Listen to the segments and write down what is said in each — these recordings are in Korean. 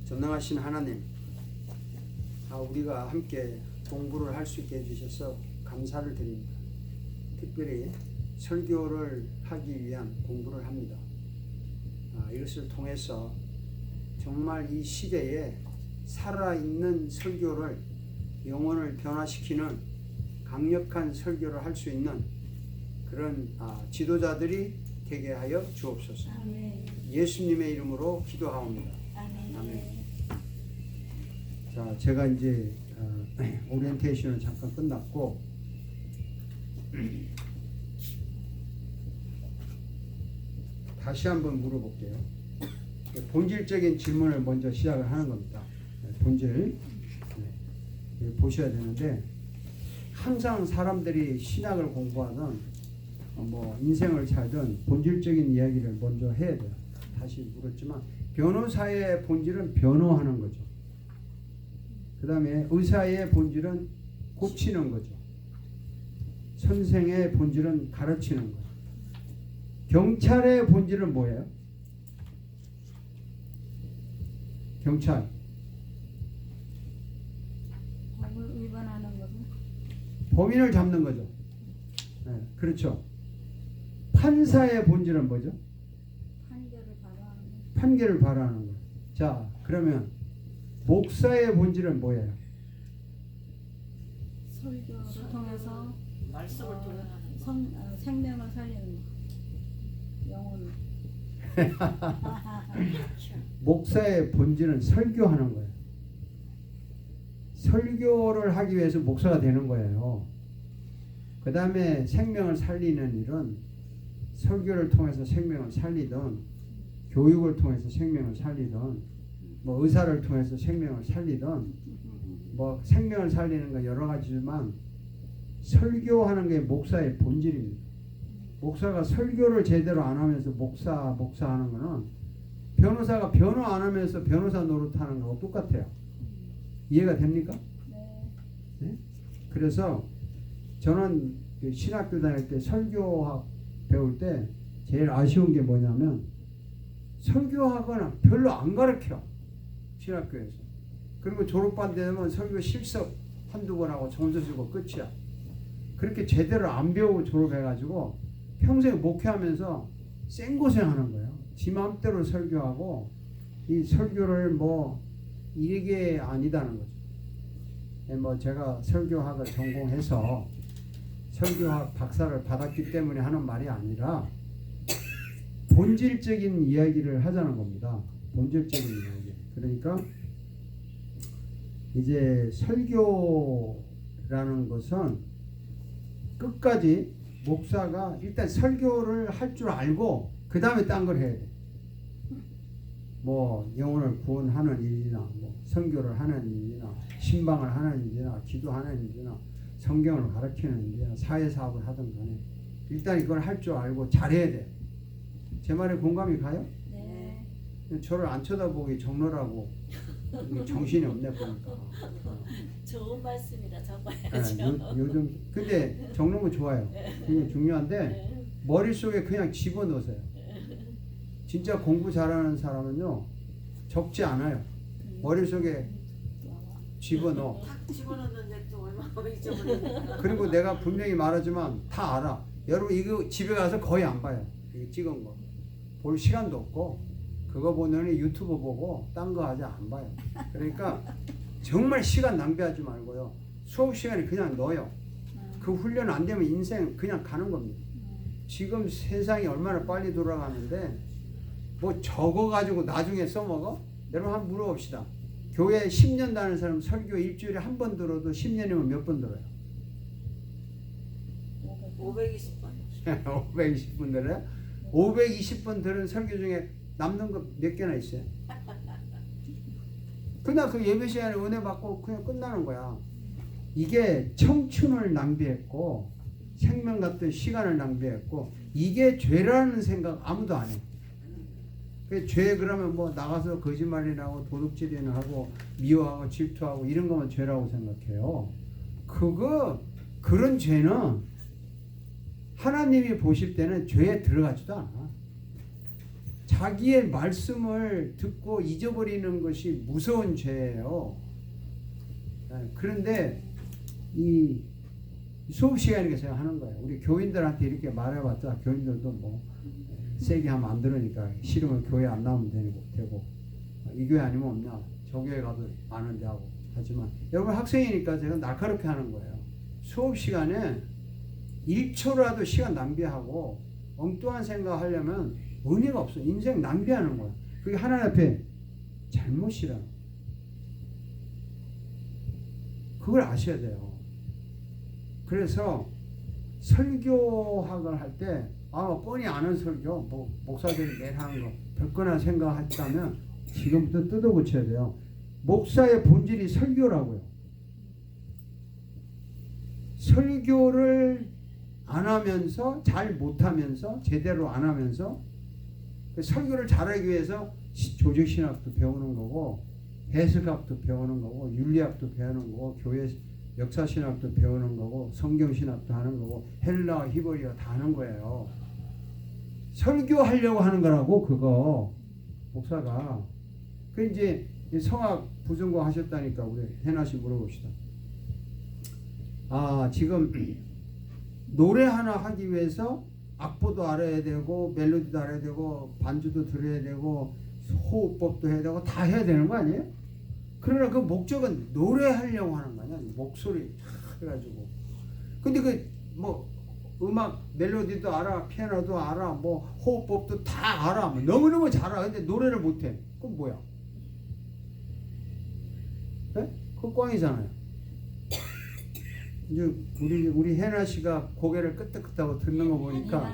전능하신 하나님, 우리가 함께 공부를 할 수 있게 해주셔서 감사를 드립니다. 특별히 설교를 하기 위한 공부를 합니다. 이것을 통해서 정말 이 시대에 살아있는 설교를, 영혼을 변화시키는 강력한 설교를 할 수 있는 그런 지도자들이 되게 하여 주옵소서. 아멘. 예수님의 이름으로 기도하옵니다. 아멘. 아멘. 자, 제가 이제 오리엔테이션은 잠깐 끝났고 다시 한번 물어볼게요. 본질적인 질문을 먼저 시작을 하는 겁니다. 본질 보셔야 되는데, 항상 사람들이 신학을 공부하든 인생을 살든 본질적인 이야기를 먼저 해야 돼요. 다시 물었지만 변호사의 본질은 변호하는 거죠. 그 다음에 의사의 본질은 고치는 거죠. 선생의 본질은 가르치는 거죠. 경찰의 본질은 뭐예요? 경찰. 법을 위반하는 것은 범인을 잡는 거죠. 네, 그렇죠. 판사의 본질은 뭐죠? 판결을 발언하는 것. 판결을 발하는 거예요. 자, 그러면 목사의 본질은 뭐예요? 설교를 통해서 말씀을 통해서 생명을 살리는 것. 영혼을. 목사의 본질은 설교하는 거예요. 설교를 하기 위해서 목사가 되는 거예요. 그 다음에 생명을 살리는 일은 설교를 통해서 생명을 살리든, 교육을 통해서 생명을 살리든, 의사를 통해서 생명을 살리든, 생명을 살리는 거 여러 가지지만 설교하는 게 목사의 본질입니다. 목사가 설교를 제대로 안 하면서 목사하는 거는 변호사가 변호 안 하면서 변호사 노릇하는 거하고 똑같아요. 이해가 됩니까? 네? 그래서 저는 신학교 다닐 때 설교학 배울 때 제일 아쉬운 게 뭐냐면, 설교학은 별로 안 가르쳐, 신학교에서. 그리고 졸업반 되면 설교 실습 한두 번 하고 점수 주고 끝이야. 그렇게 제대로 안 배우고 졸업해가지고 평생 목회하면서 생고생하는 거예요. 지 마음대로 설교하고, 이 설교를 이게 아니다는 거죠. 제가 설교학을 전공해서 설교학 박사를 받았기 때문에 하는 말이 아니라 본질적인 이야기를 하자는 겁니다. 본질적인 이야기. 그러니까 이제 설교라는 것은 끝까지 목사가 일단 설교를 할 줄 알고 그 다음에 딴 걸 해야 돼. 영혼을 구원하는 일이나 선교를 하는 일이나 신방을 하는 일이나 기도하는 일이나 성경을 가르치는 일이나 사회사업을 하든 간에 일단 이걸 할 줄 알고 잘해야 돼. 제 말에 공감이 가요? 네. 저를 안 쳐다보기 적노라고 정신이 없네 보니까. 좋은 말씀이라 적어야죠. 요즘 근데 적는 거 좋아요. 그게 중요한데 머릿속에 그냥 집어넣으세요. 진짜 공부 잘하는 사람은요, 적지 않아요. 머릿속에 집어넣어. 탁 집어넣는데 또 얼마나 잊어버렸나. 그리고 내가 분명히 말하지만 다 알아. 여러분 이거 집에 가서 거의 안 봐요. 이거 찍은 거. 볼 시간도 없고, 그거 보느니 유튜브 보고 딴 거 하지 안 봐요. 그러니까 정말 시간 낭비하지 말고요. 수업 시간에 그냥 넣어요. 그 훈련 안 되면 인생 그냥 가는 겁니다. 지금 세상이 얼마나 빨리 돌아가는데 적어가지고 나중에 써먹어? 여러분 한번 물어봅시다. 교회 10년 다니는 사람 설교 일주일에 한 번 들어도 10년이면 몇 번 들어요? 520번. 520번 들어요? 520번 들은 설교 중에 남는 거 몇 개나 있어요? 그냥 그 예배 시간에 은혜 받고 그냥 끝나는 거야. 이게 청춘을 낭비했고 생명 같은 시간을 낭비했고, 이게 죄라는 생각 아무도 안 해. 죄 그러면 나가서 거짓말이나 하고 도둑질이나 하고 미워하고 질투하고 이런 거만 죄라고 생각해요. 그런 죄는 하나님이 보실 때는 죄에 들어가지도 않아. 자기의 말씀을 듣고 잊어버리는 것이 무서운 죄예요. 그런데 이 수업 시간에서 하는 거예요. 우리 교인들한테 이렇게 말해봤자 교인들도 뭐 세게 하면 안 들으니까 싫으면 교회 안 나오면 되고 이 교회 아니면 없냐, 저 교회 가도 아는데 하고. 하지만 여러분 학생이니까 제가 날카롭게 하는 거예요. 수업 시간에 1초라도 시간 낭비하고 엉뚱한 생각하려면 의미가 없어. 인생 낭비하는 거야. 그게 하나님 앞에 잘못이라. 그걸 아셔야 돼요. 그래서 설교학을 할 때 뻔히 아는 설교, 뭐 목사들이 매일 하는 거 별거나 생각했다면 지금부터 뜯어 고쳐야 돼요. 목사의 본질이 설교라고요. 설교를 안 하면서, 잘 못하면서, 제대로 안 하면서, 설교를 잘하기 위해서 조직신학도 배우는 거고, 해석학도 배우는 거고, 윤리학도 배우는 거고, 교회 역사신학도 배우는 거고, 성경신학도 하는 거고, 헬라어, 히브리어 다 하는 거예요. 설교하려고 하는 거라고, 그거. 목사가. 그 이제 성악 부전공 하셨다니까 우리 해나 씨 물어봅시다. 지금 노래 하나 하기 위해서 악보도 알아야 되고 멜로디도 알아야 되고 반주도 들어야 되고 호흡법도 해야 되고 다 해야 되는 거 아니에요? 그러나 그 목적은 노래하려고 하는 거 아니야? 목소리 해가지고. 근데 그 뭐 음악 멜로디도 알아, 피아노도 알아, 뭐 호흡법도 다 알아, 뭐 너무너무 잘 알아. 근데 노래를 못해. 그건 뭐야? 네? 그건 꽝이잖아요. 이제 우리 해나 씨가 고개를 끄덕끄덕하고 듣는 거 보니까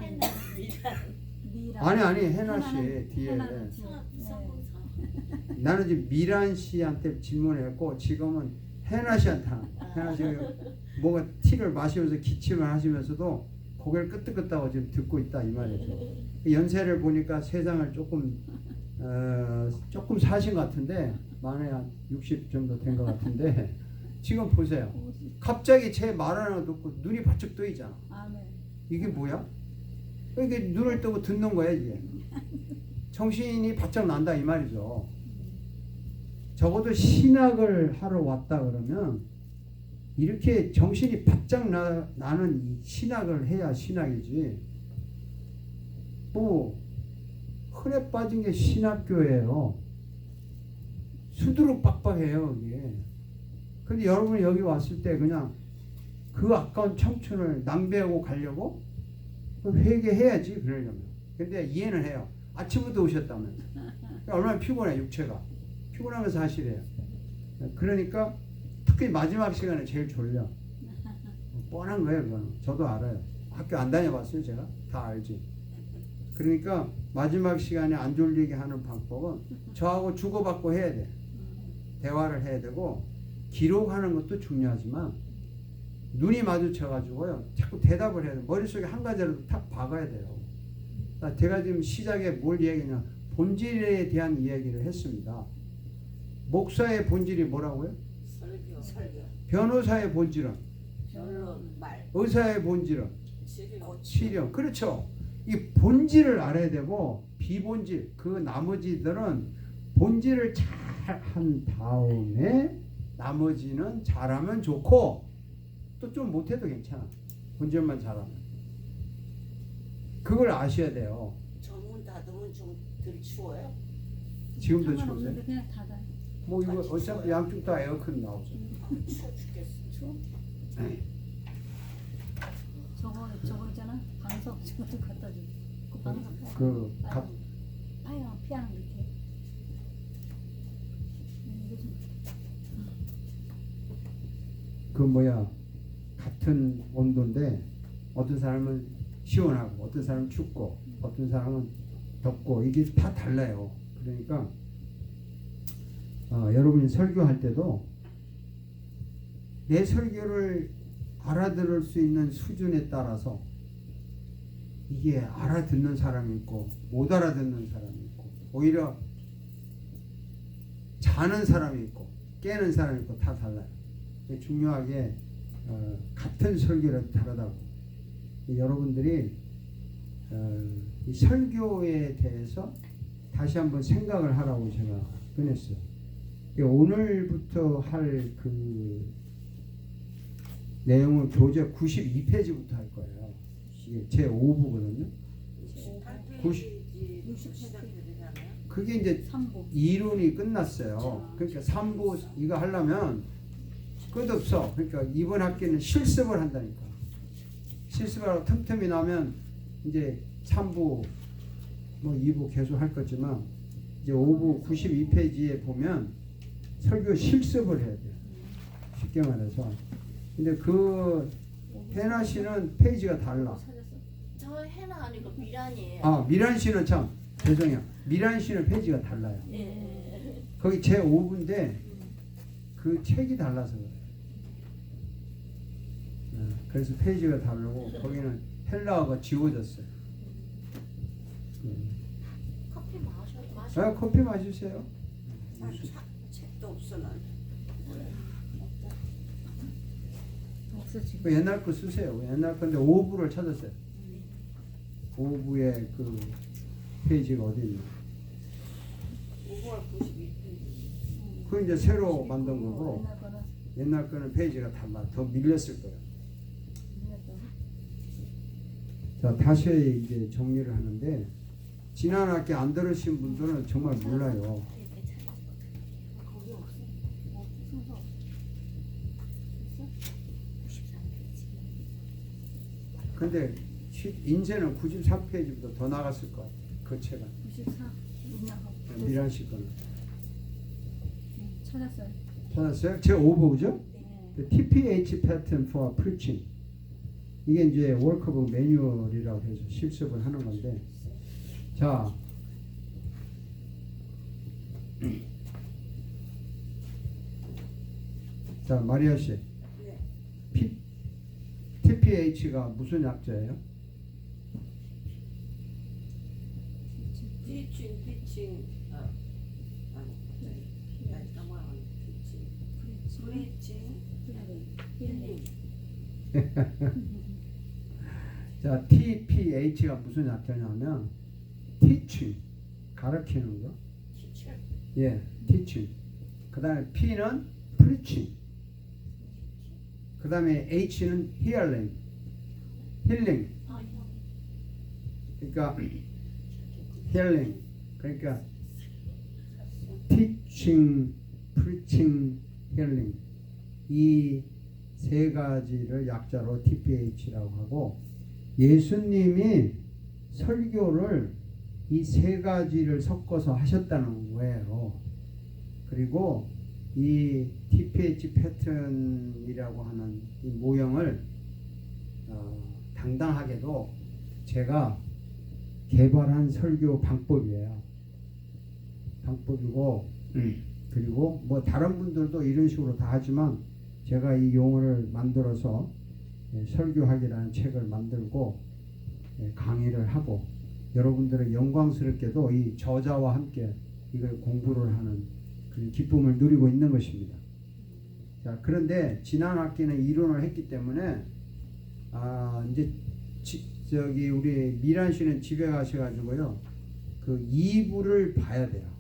아니 해나 씨 뒤에 나는 지금 미란 씨한테 질문했고 지금은 해나 씨한테 하는 거야. 해나 씨가 뭔가 티를 마시면서 기침을 하시면서도 고개를 끄덕끄덕하고 지금 듣고 있다 이 말이죠. 연세를 보니까 세상을 조금 사신 것 같은데 만에 한 60 정도 된 것 같은데 지금 보세요. 갑자기 제 말하는 거 듣고 눈이 바짝 뜨이잖아. 이게 뭐야? 이게 눈을 뜨고 듣는 거야 이게. 정신이 바짝 난다 이 말이죠. 적어도 신학을 하러 왔다 그러면 이렇게 정신이 바짝 나는 이 신학을 해야 신학이지. 뭐 흔해 빠진 게 신학교예요. 수두룩 빡빡해요 이게. 근데 여러분이 여기 왔을 때 그냥 그 아까운 청춘을 낭비하고 가려고 회개해야지 그러려면. 근데 이해는 해요. 아침부터 오셨다면서. 얼마나 피곤해 육체가. 피곤하면 사실이에요. 그러니까 특히 마지막 시간에 제일 졸려. 뻔한 거예요 그거는. 저도 알아요. 학교 안 다녀봤어요 제가. 다 알지. 그러니까 마지막 시간에 안 졸리게 하는 방법은 저하고 주고받고 해야 돼. 대화를 해야 되고 기록하는 것도 중요하지만 눈이 마주쳐가지고요 자꾸 대답을 해야 돼. 머릿속에 한 가지라도 탁 박아야 돼요. 제가 지금 시작에 뭘 이야기했냐, 본질에 대한 이야기를 했습니다. 목사의 본질이 뭐라고요? 설교. 변호사의 본질은? 변론 말. 의사의 본질은? 치료. 그렇죠. 이 본질을 알아야 되고 비본질, 그 나머지들은 본질을 잘 한 다음에 나머지는 잘하면 좋고 또 좀 못해도 괜찮아. 본질만 잘하면. 그걸 아셔야 돼요. 전문 닫으면 좀 덜 추워요? 지금도 추우세요? 그냥 닫아요. 뭐 이거 어차피 양쪽 다 에어컨 나오죠. 추워 죽겠어. 저거 있잖아. 방석 저것도 갖다 줘. 그 방석. 피아노 밑에. 이거 좀. 그 뭐야 같은 온도인데 어떤 사람은 시원하고 어떤 사람은 춥고 어떤 사람은 덥고 이게 다 달라요. 그러니까 여러분이 설교할 때도 내 설교를 알아들을 수 있는 수준에 따라서 이게 알아듣는 사람이 있고 못 알아듣는 사람이 있고 오히려 자는 사람이 있고 깨는 사람이 있고 다 달라요. 중요하게 같은 설교라도 다르다고. 여러분들이 이 설교에 대해서 다시 한번 생각을 하라고 제가 꺼냈어요. 오늘부터 할 그 내용은 교재 92페이지부터 할 거예요. 이게 제 5부거든요. 98페이지 시작해야 되잖아요. 그게 이제 3부. 이론이 끝났어요. 그러니까 3부 이거 하려면 끝없어. 그러니까 이번 학기는 실습을 한다니까. 실습을 하고 틈틈이 나면 이제 3부 뭐 2부 계속 할 거지만 이제 5부 92페이지에 보면 설교 실습을 해야 돼요. 쉽게 말해서. 근데 그 해나 씨는 페이지가 달라. 저 해나 아니고 미란이에요. 아, 미란 씨는 참 죄송해요. 미란 씨는 페이지가 달라요. 예. 거기 제 5부인데 그 책이 달라서 그래요. 그래서 페이지가 다르고 거기는 헬라어가 지워졌어요. 커피 마셔. 커피 마시세요. 책도 없어 난. 없어 지금. 그 옛날 거 쓰세요. 옛날 건데 5부를 찾았어요. 5부의 그 페이지가 어디 있나? 5월 92페이지. 그 이제 새로 만든 거고 옛날 거는 옛날 거는 페이지가 달라. 더 밀렸을 거예요. 밀렸다고? 자, 다시 이제 정리를 하는데 지난 학기 안 들으신 분들은 정말 몰라요. 거기 없어. 순서. 있어? 근데 인쇄는 93페이지부터 더 나갔을 거야. 그 책은 94. 있나고. 미란 씨 거는 찾았어요. 찾았어요? 제 5부죠? 네. The TPH Pattern for Preaching. 이게 이제 워크북 매뉴얼이라고 해서 실습을 하는 건데, 자, 자 마리아 씨, 네. TPH가 무슨 약자예요? 티칭 피칭 넘어가는 피칭 브리칭 힐링. 자, TPH가 무슨 약자냐면 teaching, 가르치는 거. 티처. 예, teaching. 그 다음에 P는 preaching. 그 다음에 H는 healing, healing. 그러니까 healing. 그러니까 teaching, preaching, healing. 이 세 가지를 약자로 TPH라고 하고 예수님이 설교를 이 세 가지를 섞어서 하셨다는 거예요. 그리고 이 TPH 패턴이라고 하는 이 모형을 당당하게도 제가 개발한 설교 방법이에요. 방법이고 그리고 뭐 다른 분들도 이런 식으로 다 하지만 제가 이 용어를 만들어서 설교학이라는 책을 만들고 강의를 하고 여러분들은 영광스럽게도 이 저자와 함께 이걸 공부를 하는 그런 기쁨을 누리고 있는 것입니다. 자, 그런데 지난 학기는 이론을 했기 때문에 이제 저기 우리 미란 씨는 집에 가셔가지고요 그 2부를 봐야 돼요.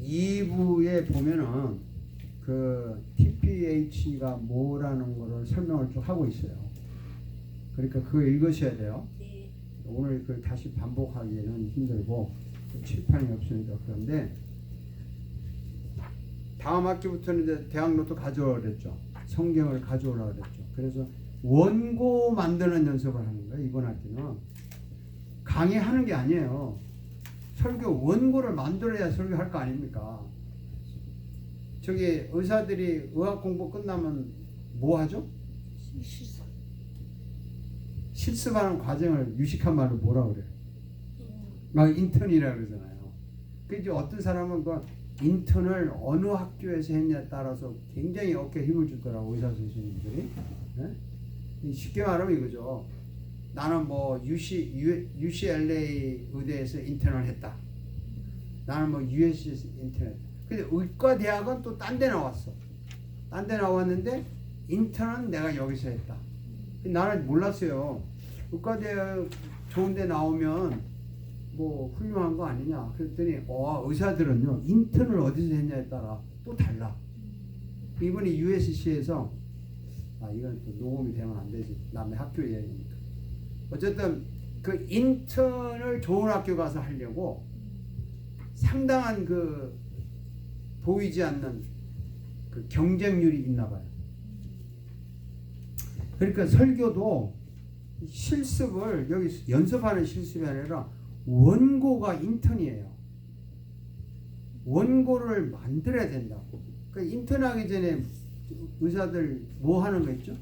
2부에 보면은 그 TPH가 뭐라는 거를 설명을 좀 하고 있어요. 그러니까 그거 읽으셔야 돼요. 네. 오늘 그걸 다시 반복하기에는 힘들고 칠판이 없으니까. 그런데 다음 학기부터는 이제 대학 노트 가져오라 그랬죠. 성경을 가져오라 그랬죠. 그래서 원고 만드는 연습을 하는 거예요. 이번 학기는 강의하는 게 아니에요. 설교 원고를 만들어야 설교할 거 아닙니까? 저기 의사들이 의학 공부 끝나면 뭐 하죠? 실습하는 과정을 유식한 말로 뭐라 그래요? 인턴이라 그러잖아요. 그 이제 어떤 사람은 그 인턴을 어느 학교에서 했냐에 따라서 굉장히 어깨에 힘을 주더라고 의사 선생님들이. 네? 쉽게 말하면 이거죠. 나는 뭐 UCLA 의대에서 인턴을 했다. 나는 뭐 USC에서 인턴을 했다. 근데 의과 대학은 또 딴 데 나왔어. 딴 데 나왔는데 인턴은 내가 여기서 했다. 나는 몰랐어요. 의과대학 좋은데 나오면 뭐 훌륭한 거 아니냐. 그랬더니 의사들은요 인턴을 어디서 했냐에 따라 또 달라. 이번에 USC에서 이건 또 녹음이 되면 안 되지. 남의 학교 얘기니까. 어쨌든 그 인턴을 좋은 학교 가서 하려고 상당한 그 보이지 않는 그 경쟁률이 있나 봐요. 그러니까 설교도 실습을 여기 연습하는 실습이 아니라 원고가 인턴이에요. 원고를 만들어야 된다고. 그 인턴하기 전에 의사들 뭐 하는 거 있죠?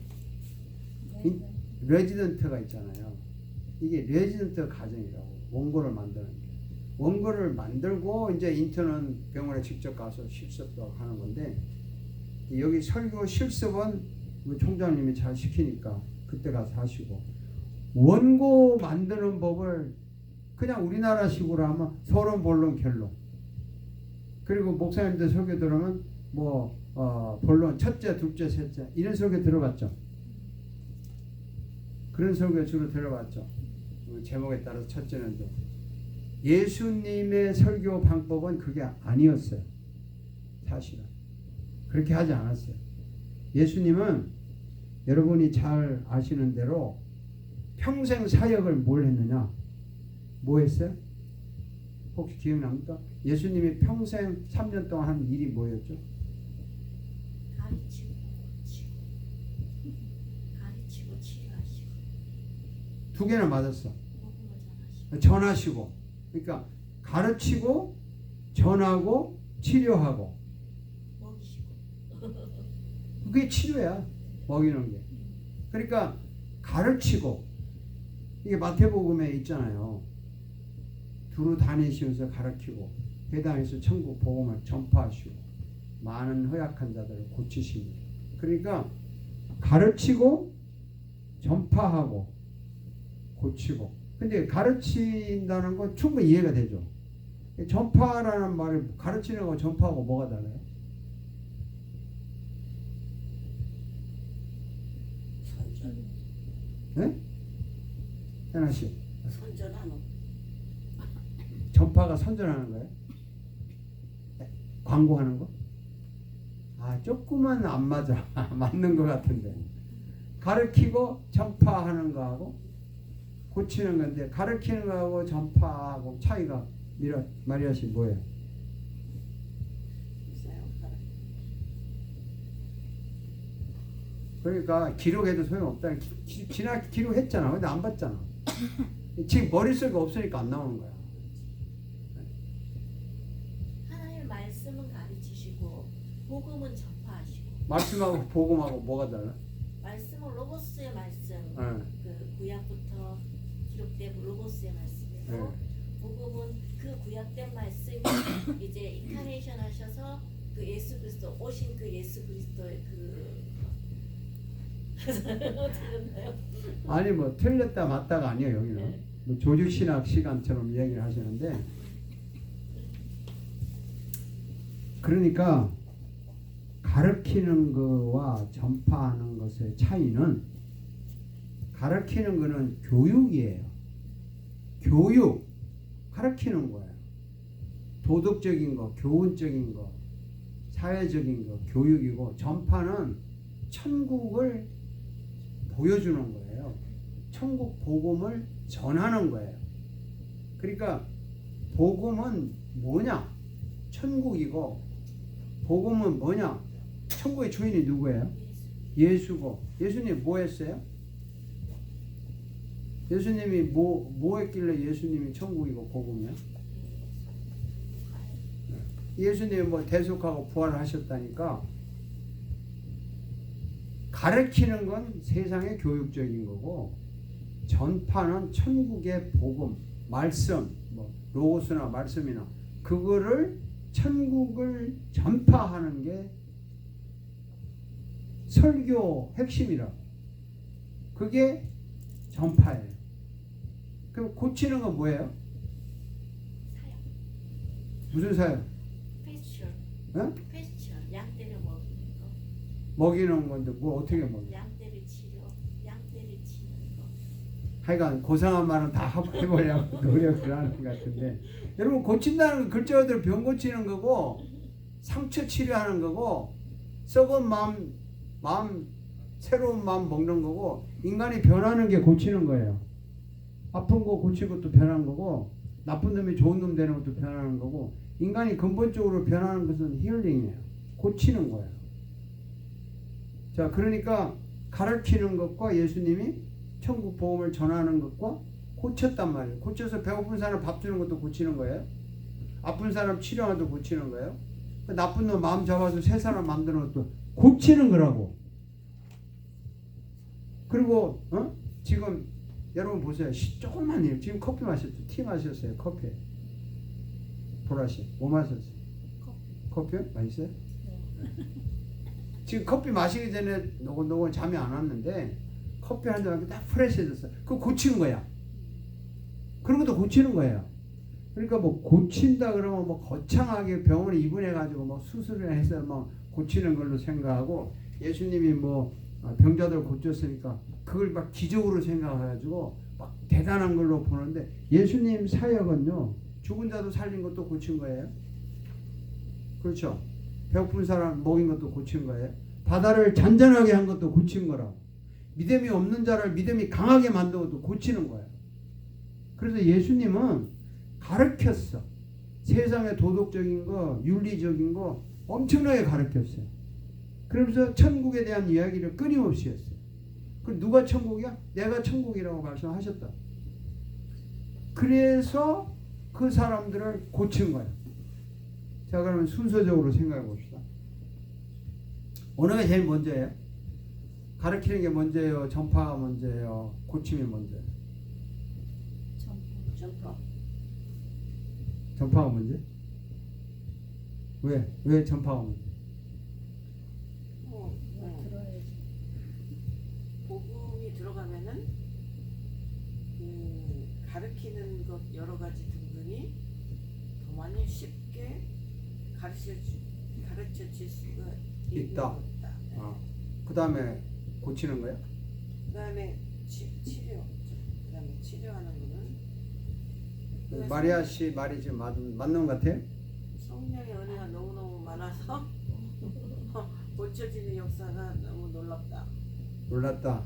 레지던트가 있잖아요. 이게 레지던트 과정이라고. 원고를 만드는 게. 원고를 만들고 이제 인턴은 병원에 직접 가서 실습도 하는 건데 여기 설교 실습은 총장님이 잘 시키니까 그때 가서 하시고 원고 만드는 법을 그냥 우리나라식으로 하면 서론, 본론, 결론. 그리고 목사님들 설교 들으면 본론 첫째, 둘째, 셋째 이런 설교 들어봤죠? 그런 설교 주로 들어봤죠? 제목에 따라서 첫째는 또 예수님의 설교 방법은 그게 아니었어요. 사실은 그렇게 하지 않았어요. 예수님은 여러분이 잘 아시는 대로 평생 사역을 뭘 했느냐? 뭐 했어요? 혹시 기억납니까? 예수님이 평생 3년 동안 한 일이 뭐였죠? 가르치고 치료하시고 두 개나 맞았어. 복음을 전하시고 전하시고. 그러니까 가르치고 전하고 치료하고. 먹이시고 그게 치료야. 먹이는 게. 그러니까 가르치고 이게 마태복음에 있잖아요. 두루 다니시면서 가르치고 회당에서 천국 복음을 전파하시고 많은 허약한 자들을 고치십니다. 그러니까 가르치고 전파하고 고치고. 근데 가르친다는 건 충분히 이해가 되죠. 전파라는 말이 가르치는 거 전파하고 뭐가 달라요? 선전. 네? 현아 씨. 선전하는. 전파가 선전하는 거예요? 광고하는 거? 조금은 안 맞아. 맞는 것 같은데. 가르치고 전파하는 거하고 고치는 건데 가르치는 거하고 전파하고 차이가 마리아 씨 뭐예요? 있어요. 그러니까 기록해도 소용없다. 지나 기록했잖아. 근데 안 봤잖아. 지금 머릿속에 없으니까 안 나오는 거야. 하나님의 말씀은 가르치시고 복음은 전파하시고 말씀하고 복음하고 뭐가 달라? 말씀은 로고스의 말씀 네. 그 구약부터 기록된 로고스의 말씀이고 네. 복음은 그 구약된 말씀이 이제 인카네이션 하셔서 그 예수 그리스도 오신 그 예수 그리스도의 그 들렸나요? 아니 뭐 틀렸다 맞다가 아니에요. 여기는 뭐 조직신학 시간처럼 이야기를 하시는데 그러니까 가르치는 거와 전파하는 것의 차이는 가르치는 거는 교육이에요. 교육 가르치는 거예요. 도덕적인 거, 교훈적인 거, 사회적인 거, 교육이고 전파는 천국을 보여주는 거예요. 천국 복음을 전하는 거예요. 그러니까 복음은 뭐냐? 천국이고 복음은 뭐냐? 천국의 주인이 누구예요? 예수고. 예수님 뭐 했어요? 예수님이 뭐 했길래 예수님이 천국이고 복음이야? 예수님이 뭐 대속하고 부활하셨다니까 가르치는 건 세상의 교육적인 거고 전파는 천국의 복음, 말씀, 뭐 로고스나 말씀이나 그거를 천국을 전파하는 게 설교 핵심이라. 그게 전파예요. 그럼 고치는 건 뭐예요? 사역 무슨 사역? 페스츄얼 어? 페스츄얼 양 때려 먹이는 거 먹이는 건데 뭐 어떻게 먹여? 양떼를 치료, 양떼를 치는 거. 하여간 고상한 말은 다 해보려고 노력을 하는 것 같은데 여러분 고친다는 건 글자 그대로 병 고치는 거고 상처 치료하는 거고 썩은 마음 새로운 마음 먹는 거고 인간이 변하는 게 고치는 거예요. 아픈 거 고치는 것도 변하는 거고 나쁜 놈이 좋은 놈 되는 것도 변하는 거고 인간이 근본적으로 변하는 것은 힐링이에요. 고치는 거예요. 자, 그러니까 가르치는 것과 예수님이 천국 복음을 전하는 것과 고쳤단 말이에요. 고쳐서 배고픈 사람 밥 주는 것도 고치는 거예요. 아픈 사람 치료하는 것도 고치는 거예요. 나쁜 놈 마음 잡아서 새 사람 만드는 것도 고치는 거라고. 그리고 지금 여러분 보세요. 조금만 해요. 지금 커피 마셨죠? 티 마셨어요? 커피. 보라씨 뭐 마셨어요? 커피? 맛있어요? 네. 지금 커피 마시기 전에 노곤노곤 잠이 안 왔는데 커피 한 잔 하니까 딱 프레시해졌어. 그거 고치는 거야. 그런 것도 고치는 거예요. 그러니까 뭐 고친다 그러면 뭐 거창하게 병원에 입원해가지고 뭐 수술을 해서 뭐 고치는 걸로 생각하고 예수님이 뭐 병자들 고쳤으니까 그걸 막 기적으로 생각해가지고 막 대단한 걸로 보는데 예수님 사역은요 죽은 자도 살린 것도 고친 거예요. 그렇죠? 배고픈 사람 먹인 것도 고친 거예요. 바다를 잔잔하게 한 것도 고친 거라고. 믿음이 없는 자를 믿음이 강하게 만든 것도 고치는 거예요. 그래서 예수님은 가르쳤어. 세상의 도덕적인 거, 윤리적인 거 엄청나게 가르쳤어요. 그러면서 천국에 대한 이야기를 끊임없이 했어요. 그 누가 천국이야? 내가 천국이라고 말씀하셨다. 그래서 그 사람들을 고친 거예요. 자, 그러면 순서적으로 생각해 봅시다. 어느 게 제일 먼저예요? 가르치는 게 먼저예요? 전파가 먼저예요? 고침이 먼저예요? 점퍼. 전파가 먼저? 왜? 왜 전파가 먼저? 들어야지. 복음이 들어가면은 가르치는 것 여러 가지 등등이 더 많이 쉽게 가르쳐 줄 수가 있다. 그 다음에 고치는 거야? 그 다음에 치료. 그 다음에 치료하는 거는 마리아 씨 말이 지금 맞는 것 같아요? 성령의 은혜가 너무너무 많아서 고쳐지는 역사가 너무 놀랍다. 놀랐다.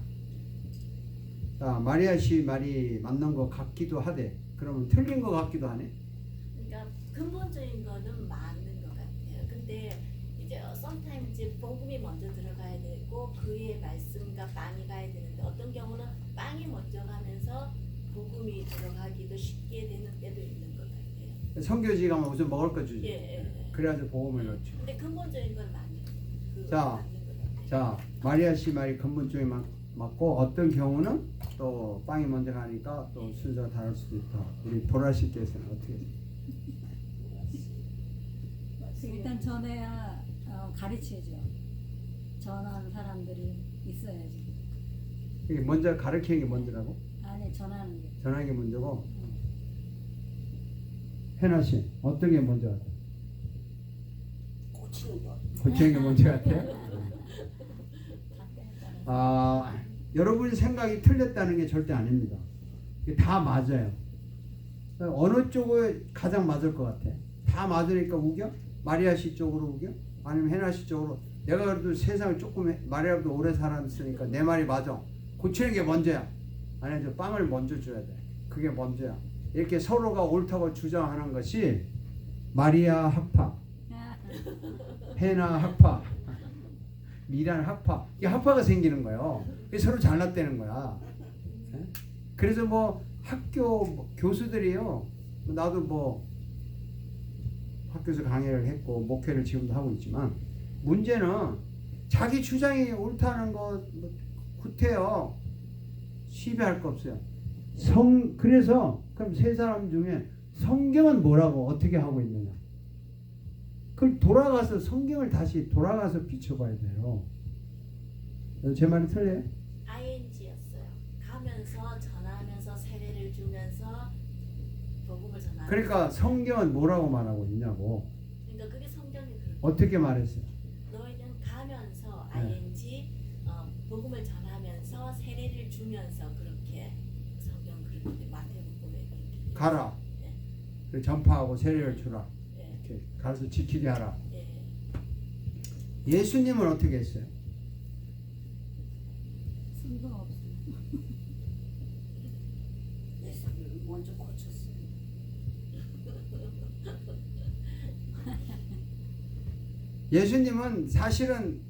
자, 마리아 씨 말이 맞는 것 같기도 하대. 그러면 틀린 것 같기도 하네. 그러니까 근본적인 거는 맞는 것 같아요. 근데 이제 sometimes 복음이 먼저 들어가야 되고 그의 말씀과 빵이 가야 되는데 어떤 경우는 빵이 먼저 가면서 복음이 들어가기도 쉽게 되는 때도 있는 것 같아요. 선교지 가면 우선 먹을 거 주지. 예. 그래야지 복음을 넣지. 근데 근본적인 건 맞는 자, 맞는 것 같아요. 자, 마리아 씨 말이 근본적인 맞고 어떤 경우는 또 빵이 먼저 가니까 또 순서가 다를 수도 있다. 우리 보라 씨께서는 어떻게? 일단 전해야 가르쳐줘. 전하는 사람들이 있어야지. 이게 먼저 가르치는 게 먼저라고? 아니 전하는 게. 전하는 게 먼저고. 해나 씨 어떤 게 먼저 같아? 고치는 것. 고치는 게 먼저 같아요? 다 때렸다는. 여러분이 생각이 틀렸다는 게 절대 아닙니다. 이게 다 맞아요. 어느 쪽을 가장 맞을 것 같아? 다 맞으니까 우겨? 마리아 씨 쪽으로 우겨? 아니면 해나 씨 쪽으로? 내가 그래도 세상을 조금 마리아보다 오래 살았으니까 내 말이 맞아. 고치는 게 먼저야. 아니, 저 빵을 먼저 줘야 돼. 그게 먼저야. 이렇게 서로가 옳다고 주장하는 것이 마리아 학파, 해나 학파, 미란 학파. 이게 학파가 생기는 거예요. 이게 서로 잘났다는 거야. 그래서 뭐 학교 교수들이요. 나도 뭐 학교에서 강의를 했고 목회를 지금도 하고 있지만 문제는 자기 주장이 옳다는 거 뭐 구태여 시비할 거 없어요. 그래서 그럼 세 사람 중에 성경은 뭐라고 어떻게 하고 있느냐? 그걸 돌아가서 성경을 다시 돌아가서 비춰봐야 돼요. 제 말이 틀려요? ING였어요. 가면서 전하면서 세례를 주면서 복음을 전하는. 그러니까 성경은 뭐라고 말하고 있냐고. 그러니까 그게 성경이 그렇게. 어떻게 말했어요? 너희는 가면서 네. 복음을 전하면서 세례를 주면서 그렇게 성경 그렇게 마태복음에 그렇게 가라. 네. 그리고 전파하고 세례를 주라. 네. 이렇게 가서 지키게 하라. 네. 예수님은 어떻게 했어요? 순서가 없어. 예수님을 먼저 고쳤어요. 예수님은 사실은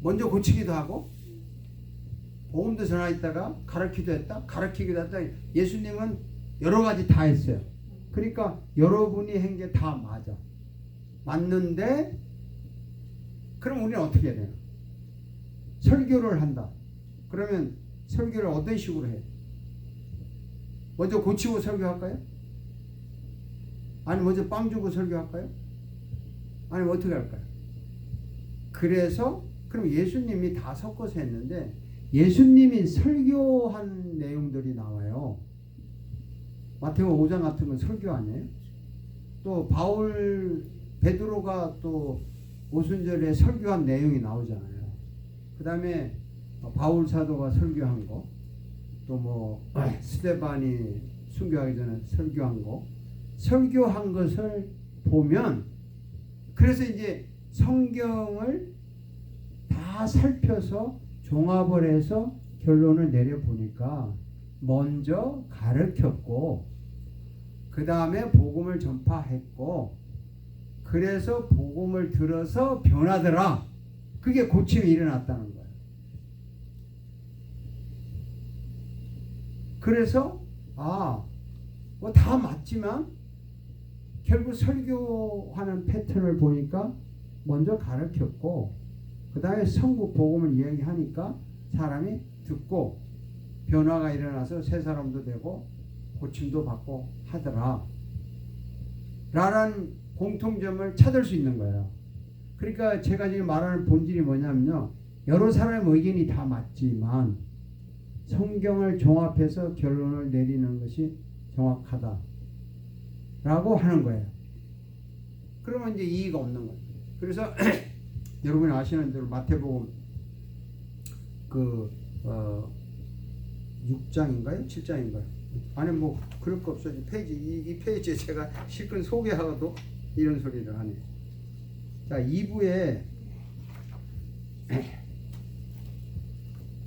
먼저 고치기도 하고 복음도 전하였다가 가르치기도 했다. 가르치기도 했다. 예수님은 여러 가지 다 했어요. 그러니까 여러분이 한 게 다 맞아. 맞는데 그럼 우리는 어떻게 해야 돼요? 설교를 한다. 그러면 설교를 어떤 식으로 해요? 먼저 고치고 설교할까요? 아니 먼저 빵 주고 설교할까요? 아니면 어떻게 할까요? 그래서 그럼 예수님이 다 섞어서 했는데 예수님이 설교한 내용들이 나와요. 마태복음 5장 같은 건 설교 아니에요? 또 바울 베드로가 또 오순절에 설교한 내용이 나오잖아요. 그 다음에 바울 사도가 설교한 거, 또 뭐 스데반이 순교하기 전에 설교한 거, 설교한 것을 보면 그래서 이제 성경을 다 살펴서 종합을 해서 결론을 내려보니까 먼저 가르쳤고 그 다음에 복음을 전파했고 그래서 복음을 들어서 변하더라. 그게 고침이 일어났다는 거예요. 그래서 뭐 다 맞지만 결국 설교하는 패턴을 보니까 먼저 가르쳤고 그 다음에 성국 복음을 이야기하니까 사람이 듣고 변화가 일어나서 새 사람도 되고 고침도 받고 하더라 라는 공통점을 찾을 수 있는 거예요. 그러니까 제가 지금 말하는 본질이 뭐냐면요, 여러 사람의 의견이 다 맞지만 성경을 종합해서 결론을 내리는 것이 정확하다 라고 하는 거예요. 그러면 이제 이의가 없는 거예요. 그래서 여러분이 아시는 대로 마태복음 6장인가요? 7장인가요? 아니 뭐 그럴 거 없어요. 페이지 이 페이지에 제가 실컷 소개하고도 이런 소리를 하네요. 자, 2부에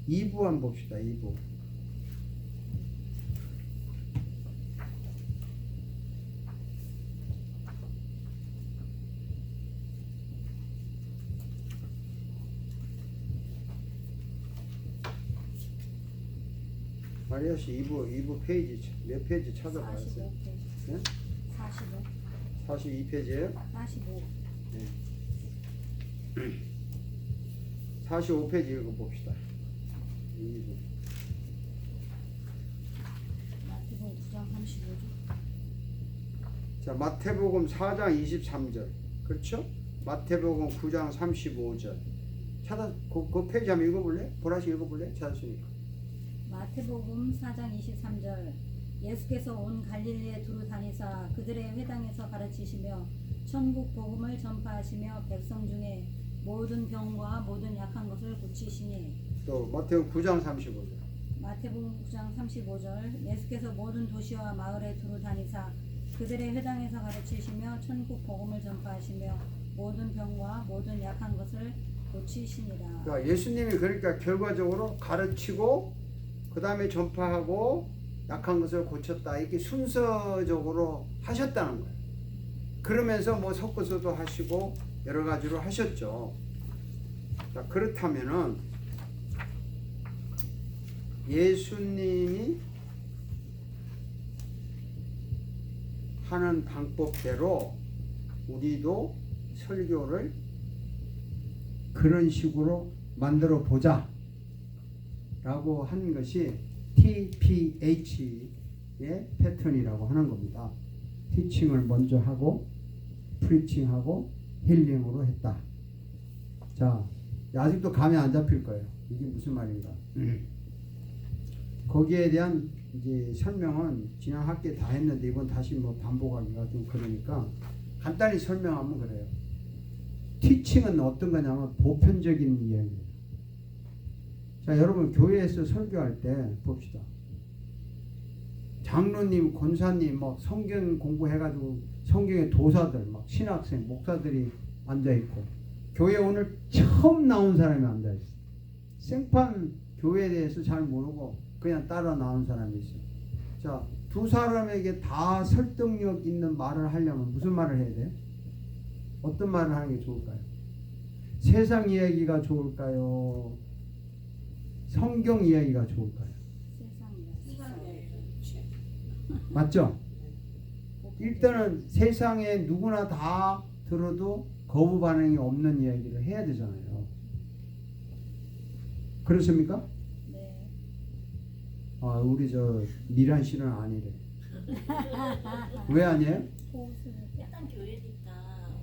2부 한번 봅시다. 2부. 마리아 씨 2부 페이지 몇 페이지 찾아봤어요? 45페이지. 네? 45. 42페이지예요? 45. 네. 45페이지 읽어봅시다. 2부. 마태복음 9장 35절. 자, 마태복음 4장 23절. 그렇죠? 마태복음 9장 35절. 그 페이지 한번 읽어볼래? 보라씨 읽어볼래? 찾았으니까. 마태복음 4장 23절. 예수께서 온 갈릴리에 두루 다니사 그들의 회당에서 가르치시며 천국 복음을 전파하시며 백성 중에 모든 병과 모든 약한 것을 고치시니. 또 마태복음 9장 35절. 마태복음 9장 35절. 예수께서 모든 도시와 마을에 두루 다니사 그들의 회당에서 가르치시며 천국 복음을 전파하시며 모든 병과 모든 약한 것을 고치시니라. 그러니까 예수님이 그러니까 결과적으로 가르치고 그 다음에 전파하고 약한 것을 고쳤다 이렇게 순서적으로 하셨다는 거예요. 그러면서 뭐 섞어서도 하시고 여러 가지로 하셨죠. 자, 그렇다면은 예수님이 하는 방법대로 우리도 설교를 그런 식으로 만들어 보자 라고 한 것이 TPH의 패턴이라고 하는 겁니다. 티칭을 먼저 하고 프리칭하고 힐링으로 했다. 자, 아직도 감이 안 잡힐 거예요. 이게 무슨 말인가. 거기에 대한 이제 설명은 지난 학기에 다 했는데 이번 다시 뭐 반복하기가 좀 그러니까 간단히 설명하면 그래요. 티칭은 어떤 거냐면 보편적인 이야기예요. 자, 여러분 교회에서 설교할 때 봅시다. 장로님, 권사님, 막 성경 공부해가지고 성경의 도사들, 막 신학생, 목사들이 앉아 있고, 교회 오늘 처음 나온 사람이 앉아 있어. 생판 교회에 대해서 잘 모르고 그냥 따라 나온 사람이 있어. 자, 두 사람에게 다 설득력 있는 말을 하려면 무슨 말을 해야 돼요? 어떤 말을 하는 게 좋을까요? 세상 이야기가 좋을까요? 성경 이야기가 좋을까요? 세상이야. 맞죠? 일단은 세상에 누구나 다 들어도 거부 반응이 없는 이야기를 해야 되잖아요. 그렇습니까? 네. 아, 우리 저 미란 씨는 아니래. 왜 아니에요? 호흡을 일단 교회니까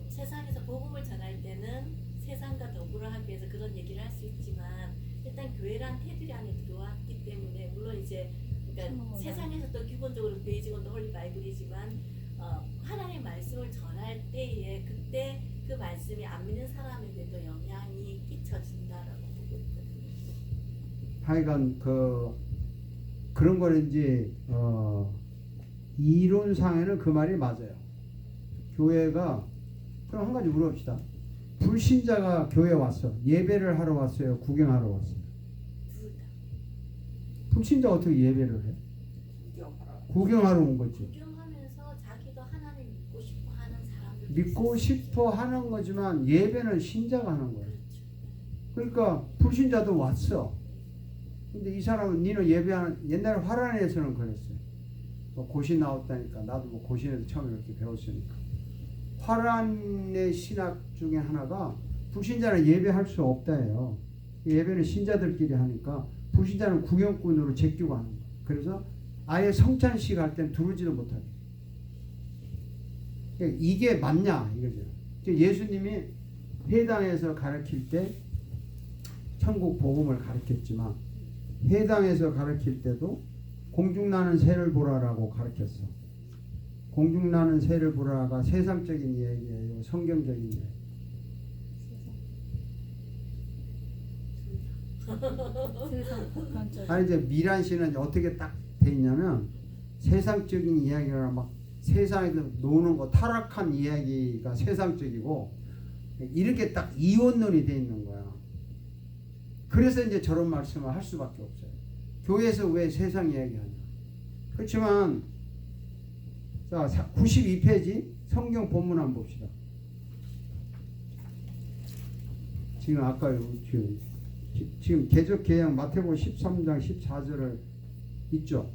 세상에서 복음을 전할 때는 세상과 더불어 하기 위해서 그런 얘기를 할 수 있지만 일단 교회란 테두리 안에 들어왔기 때문에 물론 이제 그러니까 세상에서 또 기본적으로 베이직은 홀리 바이블이지만 하나님의 말씀을 전할 때에 그때 그 말씀이 안 믿는 사람에게도 영향이 끼쳐진다라고 보고 있거든요. 하여간 그런 거는 이제 이론상에는 그 말이 맞아요. 교회가 그럼 한 가지 물어봅시다. 불신자가 교회 왔어. 예배를 하러 왔어요. 구경하러 왔어요. 둘 다. 불신자 어떻게 예배를 해? 구경하라. 구경하러 온 거지. 구경하면서 자기도 하나님 믿고 싶어 하는 사람들 믿고 싶어 하는 거지만 예배는 신자가 하는 거예요. 그렇죠. 그러니까 불신자도 왔어. 근데 이 사람은 니는 예배하는 옛날에 화란에서는 그랬어요. 뭐 고신 나왔다니까 나도 뭐 고신에서 처음에 이렇게 배웠으니까 화란의 신학 중에 하나가 불신자는 예배할 수 없다예요. 예배는 신자들끼리 하니까 불신자는 구경꾼으로 제끼고 하는 거예요. 그래서 아예 성찬식 할 땐 두르지도 못하게. 이게 맞냐 이거죠. 예수님이 회당에서 가르칠 때 천국 복음을 가르쳤지만 회당에서 가르칠 때도 공중나는 새를 보라라고 가르쳤어. 공중나는 새를 보라가 세상적인 이야기예요, 성경적인 이야기. 세상 보편적. 아니 이제 미란 씨는 어떻게 딱 돼 있냐면 세상적인 이야기가 막 세상에서 노는 거 타락한 이야기가 세상적이고 이렇게 딱 이원론이 돼 있는 거야. 그래서 이제 저런 말씀을 할 수밖에 없어요. 교회에서 왜 세상 이야기하냐. 그렇지만 자 92페이지 성경 본문 한번 봅시다. 지금 아까 지금 개적 개혁 마태복음 13장 14절을 있죠?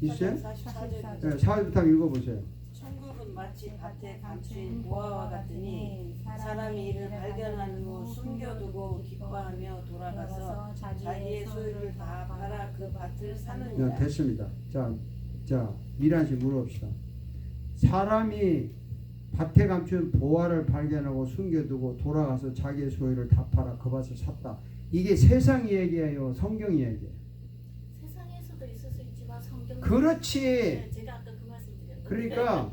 있어요? 44절. 네, 4절부터 읽어보세요. 천국은 마치 밭에 감추인 보화와 같으니 사람이 이를 발견한 후 숨겨두고 기뻐하며 돌아가서 자기의 소유를 다 팔아 그 밭을 사느니라. 네, 됐습니다. 자 미란 씨 물어봅시다. 사람이 밭에 감춘 보화를 발견하고 숨겨두고 돌아가서 자기의 소유를 다 팔아 그 밭을 샀다. 이게 세상 이야기예요, 성경 이야기예요. 세상에서도 있을 수 있지만 성경 그렇지. 네, 제가 아까 그 말씀 드렸는데 그러니까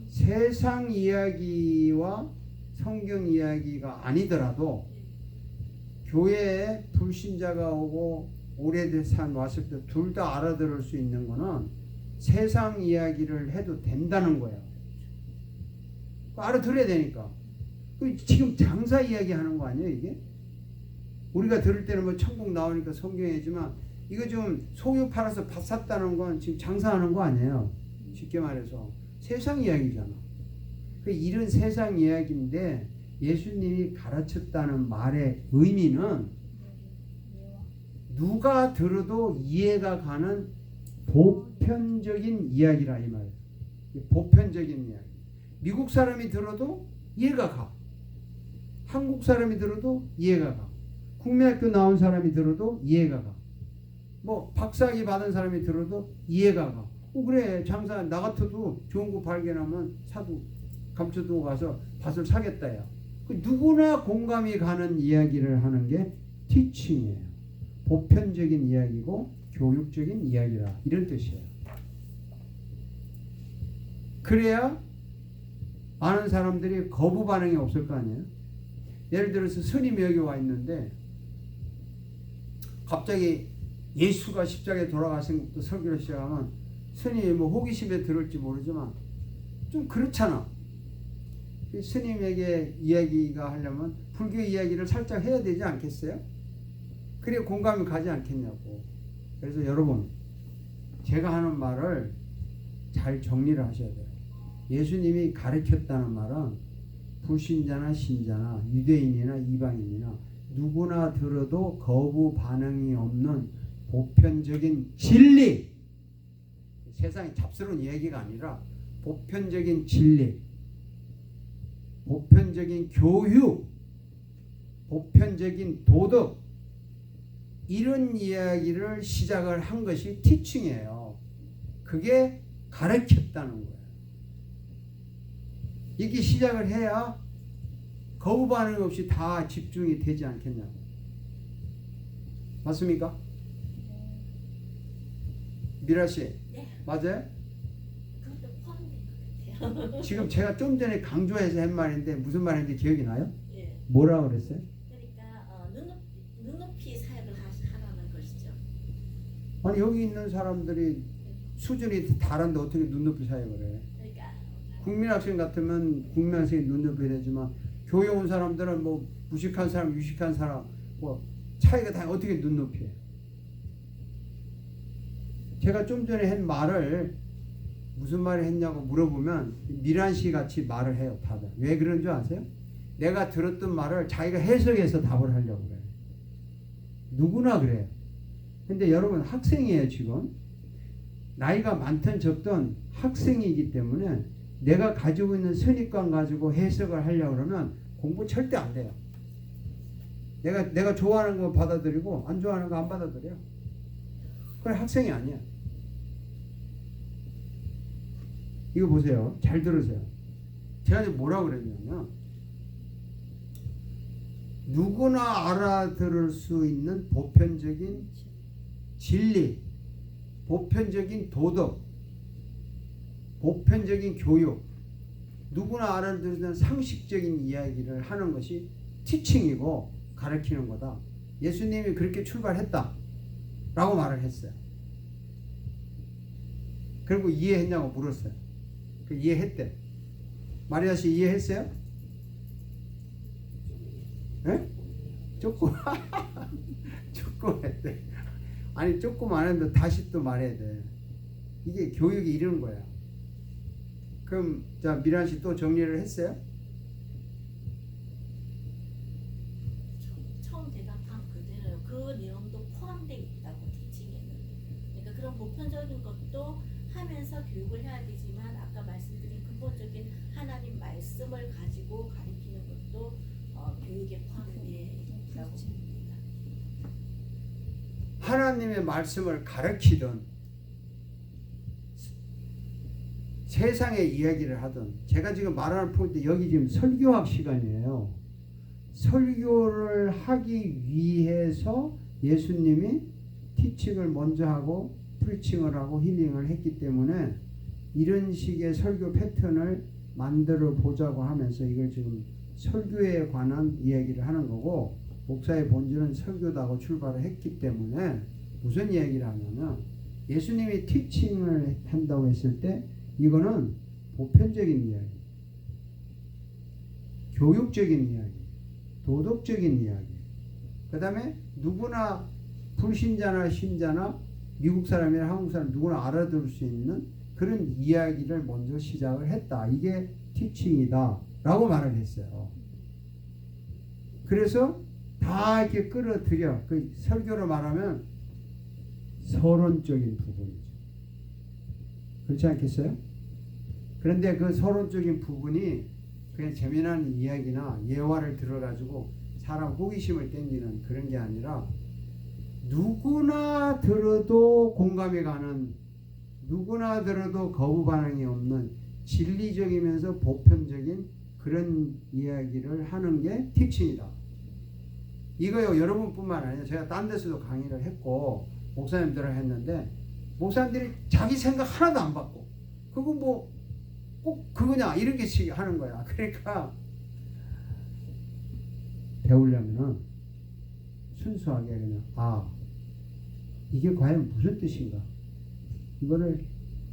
세상 이야기와 성경 이야기가 아니더라도 교회에 불신자가 오고 오래된 왔을 때 둘 다 알아들을 수 있는 거는 세상 이야기를 해도 된다는 거야. 알아들어야 되니까. 지금 장사 이야기 하는 거 아니에요 이게? 우리가 들을 때는 뭐 천국 나오니까 성경이지만 이거 좀 소유 팔아서 밭 샀다는 건 지금 장사하는 거 아니에요. 쉽게 말해서 세상 이야기잖아. 이런 세상 이야기인데 예수님이 가르쳤다는 말의 의미는 누가 들어도 이해가 가는 보편적인 이야기라 이 말이에요. 보편적인 이야기. 미국 사람이 들어도 이해가 가. 한국 사람이 들어도 이해가 가. 국민학교 나온 사람이 들어도 이해가 가. 뭐 박사학위 받은 사람이 들어도 이해가 가. 그래 장사 나 같아도 좋은 거 발견하면 사도 감춰두고 가서 밭을 사겠다야. 누구나 공감이 가는 이야기를 하는 게 티칭이에요. 보편적인 이야기고 교육적인 이야기라 이런 뜻이에요. 그래야 아는 사람들이 거부 반응이 없을 거 아니에요. 예를 들어서 스님이 여기 와 있는데 갑자기 예수가 십자가에 돌아가신 것도 설교를 시작하면 스님이 뭐 호기심에 들을지 모르지만 좀 그렇잖아. 스님에게 이야기가 하려면 불교 이야기를 살짝 해야 되지 않겠어요? 그래 공감이 가지 않겠냐고. 그래서 여러분, 제가 하는 말을 잘 정리를 하셔야 돼요. 예수님이 가르쳤다는 말은 불신자나 신자나 유대인이나 이방인이나 누구나 들어도 거부 반응이 없는 보편적인 진리, 세상에 잡스러운 얘기가 아니라 보편적인 진리, 보편적인 교육, 보편적인 도덕, 이런 이야기를 시작을 한 것이 티칭이에요. 그게 가르쳤다는 거예요. 이렇게 시작을 해야 거부 반응 없이 다 집중이 되지 않겠냐고. 맞습니까? 미라씨, 네. 맞아요? 그것도 포함된 것 같아요. 지금 제가 좀 전에 강조해서 한 말인데 무슨 말인지 기억이 나요? 예. 뭐라고 그랬어요? 그러니까 눈높이 사역을 하라는 것이죠. 아니 여기 있는 사람들이 수준이 다른데 어떻게 눈높이 사역을 해? 그러니까 국민학생 같으면 국민학생이 눈높이 되지만 교회 온 사람들은 뭐 무식한 사람, 유식한 사람 뭐 차이가 다 어떻게 눈높이에? 제가 좀 전에 한 말을 무슨 말을 했냐고 물어보면 미란씨 같이 말을 해요. 다들. 왜 그런 줄 아세요? 내가 들었던 말을 자기가 해석해서 답을 하려고 그래요. 누구나 그래요. 근데 여러분 학생이에요 지금. 나이가 많든 적든 학생이기 때문에 내가 가지고 있는 선입관 가지고 해석을 하려고 그러면 공부 절대 안 돼요. 내가 좋아하는 거 받아들이고 안 좋아하는 거 안 받아들여요. 그래 학생이 아니야. 이거 보세요. 잘 들으세요. 제가 지금 뭐라고 그랬냐면 누구나 알아들을 수 있는 보편적인 진리, 보편적인 도덕, 보편적인 교육, 누구나 알아들을 수 있는 상식적인 이야기를 하는 것이 티칭이고 가르치는 거다. 예수님이 그렇게 출발했다 라고 말을 했어요. 그리고 이해했냐고 물었어요. 그 이해했대. 마리아 씨 이해했어요? 네? 조금 조금 했대. 아니 조금 안 했는데 다시 또 말해야 돼. 이게 교육이 이런 거야. 그럼 자 미란 씨 또 정리를 했어요? 처음 대답한 그대로요. 그 내용도 포함되어 있다고 티칭에는. 그러니까 그런 보편적인 것도 하면서 교육을 해야 되지만 아까 말씀드린 근본적인 하나님 말씀을 가지고 가르치는 것도 교육에 포함되어 있다고 봅니다. 하나님의 말씀을 가르치든 세상의 이야기를 하든 제가 지금 말하는 포인트 여기 지금 설교학 시간이에요. 설교를 하기 위해서 예수님이 티칭을 먼저 하고 프리칭을 하고 힐링을 했기 때문에 이런 식의 설교 패턴을 만들어 보자고 하면서 이걸 지금 설교에 관한 이야기를 하는 거고 목사의 본질은 설교다고 출발을 했기 때문에 무슨 이야기를 하냐면 예수님이 티칭을 한다고 했을 때 이거는 보편적인 이야기, 교육적인 이야기, 도덕적인 이야기, 그 다음에 누구나 불신자나 신자나 미국 사람이나 한국 사람 누구나 알아들을 수 있는 그런 이야기를 먼저 시작을 했다. 이게 티칭이다 라고 말을 했어요. 그래서 다 이렇게 끌어들여 그 설교로 말하면 서론적인 부분이죠. 그렇지 않겠어요? 그런데 그 서론적인 부분이 그냥 재미난 이야기나 예화를 들어가지고 사람 호기심을 땡기는 그런 게 아니라 누구나 들어도 공감이 가는, 누구나 들어도 거부 반응이 없는 진리적이면서 보편적인 그런 이야기를 하는 게 티칭이다. 이거요 여러분뿐만 아니라 제가 딴 데서도 강의를 했고 목사님들을 했는데 목사님들이 자기 생각 하나도 안 받고 그거 뭐 꼭 그거냐 이렇게 하는 거야. 그러니까 배우려면은 순수하게 그냥 이게 과연 무슨 뜻인가? 이거를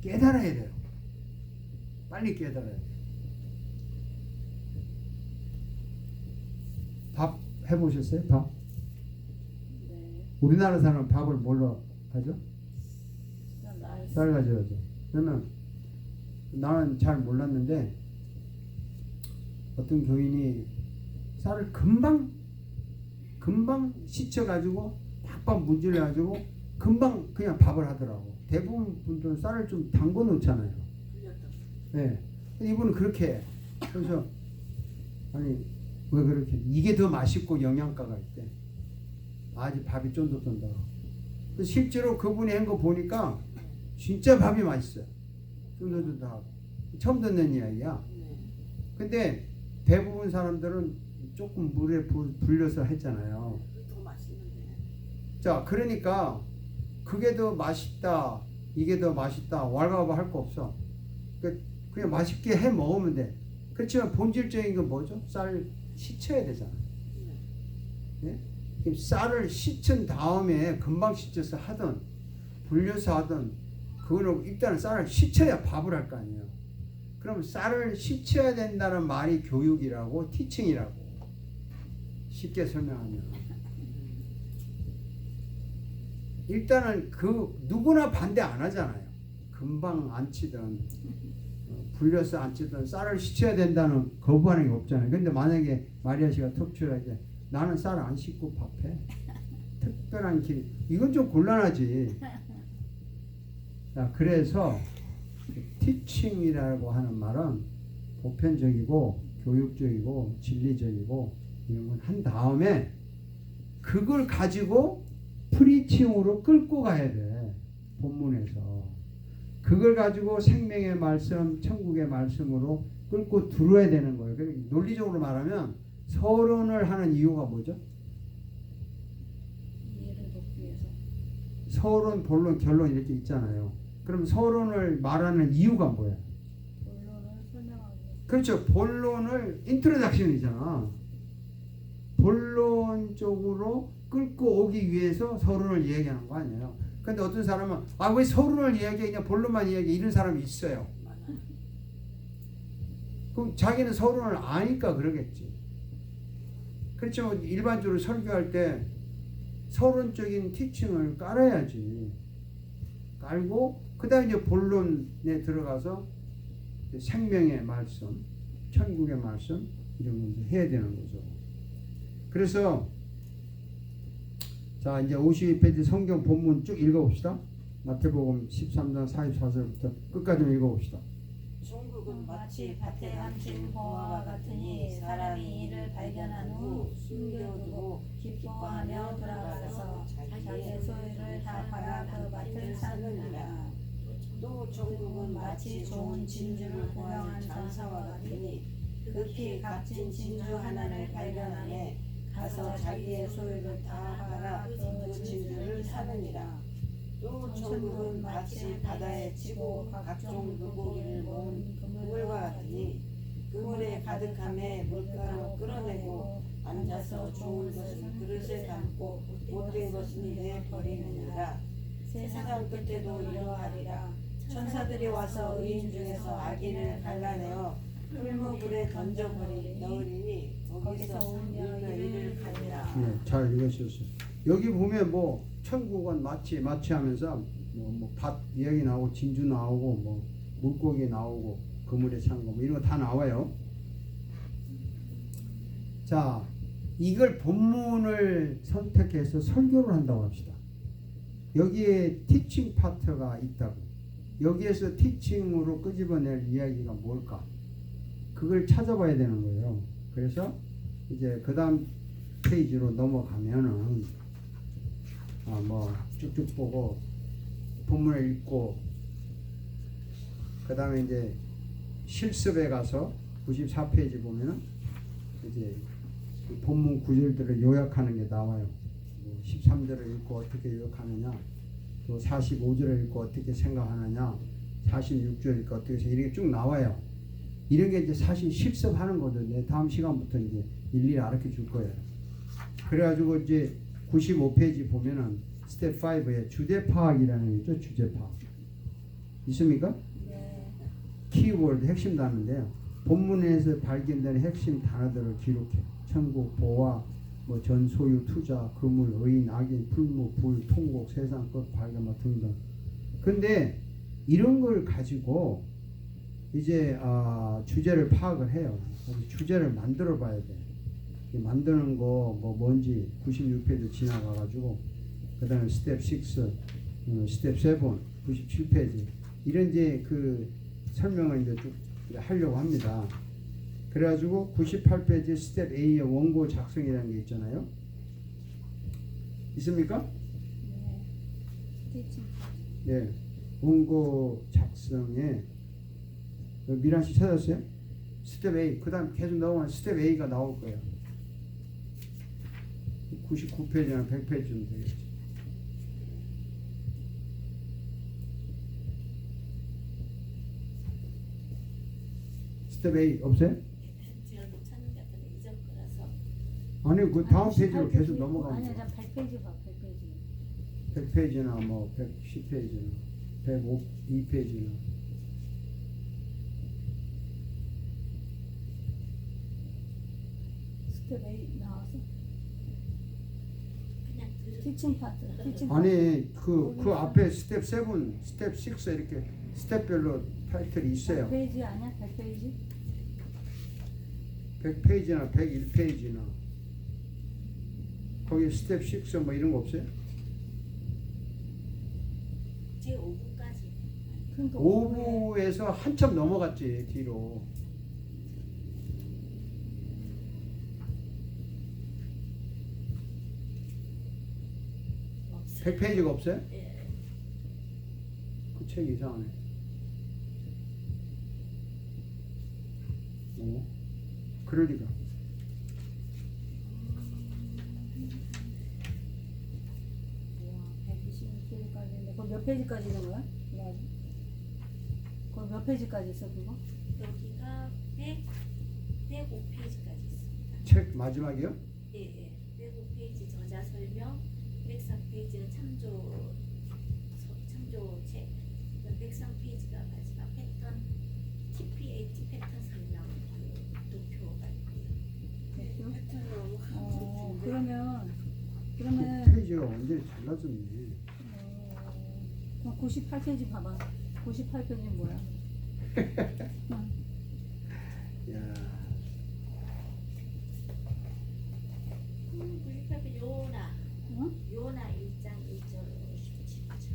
깨달아야 돼요. 빨리 깨달아야 돼요. 밥 해보셨어요? 밥? 네. 우리나라 사람은 밥을 뭘로 하죠? 쌀 가지고 하죠. 그러면 나는 잘 몰랐는데 어떤 교인이 쌀을 금방 씻어가지고 팍팍 문질러가지고 금방 그냥 밥을 하더라고. 대부분 분들은 쌀을 좀 담궈 놓잖아요. 네. 이분은 그렇게 해. 그래서 아니 왜 그렇게 이게 더 맛있고 영양가가 있대. 아직 밥이 쫀득쫀득하고. 실제로 그분이 한 거 보니까 진짜 밥이 맛있어요. 쫀득쫀득하고. 처음 듣는 이야기야. 근데 대부분 사람들은 조금 물에 불려서 했잖아요. 더 맛있는데. 자, 그러니까 그게 더 맛있다, 이게 더 맛있다, 왈가왈부 할 거 없어. 그냥 맛있게 해 먹으면 돼. 그렇지만 본질적인 건 뭐죠? 쌀 씻혀야 되잖아. 네? 그럼 쌀을 씻은 다음에 금방 씻어서 하든 불려서 하든 그거는 일단은 쌀을 씻어야 밥을 할 거 아니에요. 그럼 쌀을 씻어야 된다는 말이 교육이라고 티칭이라고 쉽게 설명하면 일단은 그 누구나 반대 안 하잖아요. 금방 안 치든 불려서 안 치든 쌀을 씻어야 된다는 거부하는 게 없잖아요. 근데 만약에 마리아 씨가 특출하게 나는 쌀 안 씻고 밥해 특별한 길 이건 좀 곤란하지. 자, 그래서 티칭이라고 하는 말은 보편적이고 교육적이고 진리적이고 이런 건 한 다음에 그걸 가지고 프리칭으로 끌고 가야 돼. 본문에서 그걸 가지고 생명의 말씀 천국의 말씀으로 끌고 들어야 되는 거예요. 그러니까 논리적으로 말하면 서론을 하는 이유가 뭐죠? 이해를 돕기 위해서. 서론, 본론, 결론 이렇게 있잖아요. 그럼 서론을 말하는 이유가 뭐예요? 본론을 설명하기 위해서. 그렇죠. 본론을 인트로덕션이잖아. 본론 쪽으로 끌고 오기 위해서 서론을 이야기하는 거 아니에요. 근데 어떤 사람은 왜 서론을 이야기해 그냥 본론만 이야기해 이런 사람이 있어요. 그럼 자기는 서론을 아니까 그러겠지. 그렇지만 일반적으로 설교할 때 서론적인 티칭을 깔아야지. 깔고 그 다음에 이제 본론에 들어가서 생명의 말씀, 천국의 말씀 이런 거 이제 해야 되는 거죠. 그래서 자 이제 52페이지 성경 본문 쭉 읽어봅시다. 마태복음 13장 44절부터 끝까지 읽어봅시다. 천국은 마치 밭에 감춘 보화와 같으니 사람이 이를 발견한 후 숨겨두고 기뻐하며 돌아가서 자기의 소유를 다 팔아 그 밭을 사느니라. 또 천국은 마치 좋은 진주를 구하는 장사와 같으니 급히 값진 진주 하나를 발견하매 가서 자기의 소유를 다 팔아 그 진주를 사느니라. 또 천국은 마치 바다에 치고 각종 물고기를 모은 그물과 같으니 그물에 가득함에 물가로 끌어내고 앉아서 좋은 것은 그릇에 담고 못된 것은 내버리느니라. 세상 끝에도 이러하리라. 천사들이 와서 의인 중에서 악인을 갈라내어 풀무불에 넣으리니 거기서 울며 이를 갈리라. 네, 잘 읽으셨어요. 여기 보면 뭐 천국은 마치 하면서 뭐 밭 이야기 나오고 진주 나오고 뭐 물고기 나오고 그물에 찬 거 뭐 이런 거 다 나와요. 자, 이걸 본문을 선택해서 설교를 한다고 합시다. 여기에 티칭 파트가 있다고. 여기에서 티칭으로 끄집어낼 이야기가 뭘까? 그걸 찾아봐야 되는 거예요. 그래서 이제 그 다음 페이지로 넘어가면은 뭐 쭉쭉 보고 본문을 읽고 그 다음에 이제 실습에 가서 94페이지 보면은 이제 그 본문 구절들을 요약하는 게 나와요. 13절을 읽고 어떻게 요약하느냐, 또 45절을 읽고 어떻게 생각하느냐, 46절 읽고 어떻게 이렇게 쭉 나와요. 이런 게 이제 사실 실습하는 거든요. 다음 시간부터 이제 일일이 알려 줄 거예요. 그래가지고 이제 95페이지 보면은 스텝 5에 주제 파악이라는 게 있죠. 주제 파악. 있습니까? 네. 키워드 핵심 단어인데요. 본문에서 발견되는 핵심 단어들을 기록해. 천국, 보화, 뭐 전소유, 투자, 금물, 의인, 악인, 풀무, 불, 통곡, 세상 끝, 발견 뭐 등등. 근데 이런 걸 가지고 이제 주제를 파악을 해요. 그래서 주제를 만들어 봐야 돼. 이 만드는 거 뭐 뭔지 96페이지 지나가가지고 그다음에 스텝 6, 스텝 7, 97페이지 이런 이제 그 설명을 이제 쭉 하려고 합니다. 그래가지고 98페이지 스텝 A의 원고 작성이라는 게 있잖아요. 있습니까? 네. 티칭 예, 원고 작성에 미란 씨 찾았어요? 스텝 A. 그다음 계속 나오면 스텝 A가 나올 거예요. 99페이지나 100페이지면 되겠죠. 스텝 A 없어요? 제가 못 찾는 것 같은데 이전 거라서. 아니 그 다음 아니, 페이지로 18페이지 계속 있고, 넘어가면 아니야, 돼요. 자 100페이지 봐, 100페이지. 100페이지나 뭐 110페이지나 102페이지나 스텝 A 나왔어? 그냥 들은 티칭 파트. 티칭 아니 그 앞에 스텝 7, 스텝 6 이렇게 스텝별로 타이틀이 있어요. 100페이지 아니야? 100페이지? 100페이지나 101페이지나 거기 스텝 6 뭐 이런 거 없어요? 제 5부까지. 그러니까 5부에서 한참 넘어갔지 뒤로. 없어요. 100페이지가 없어요? 예. 그 책 이상하네. 그럴 리가. 와, 121페이지까지인데 그거 몇 페이지까지 있는 거야? 그거 몇 페이지까지 있어 그거? 여기가 105페이지까지 있습니다. 책 마지막이요? 예. 105페이지 저자 설명, 104페이지는 참조책, 103페이지가 마지막 패턴, TPAT 패턴 설명 그 도표가 있고요. 패턴으로 너무 그러면 페이지가 완전히 달라졌네. 그럼 98페이지 봐봐. 98페이지는 뭐야? 야, 98페이지 요나, 응? 요나 1장 1절로 17절.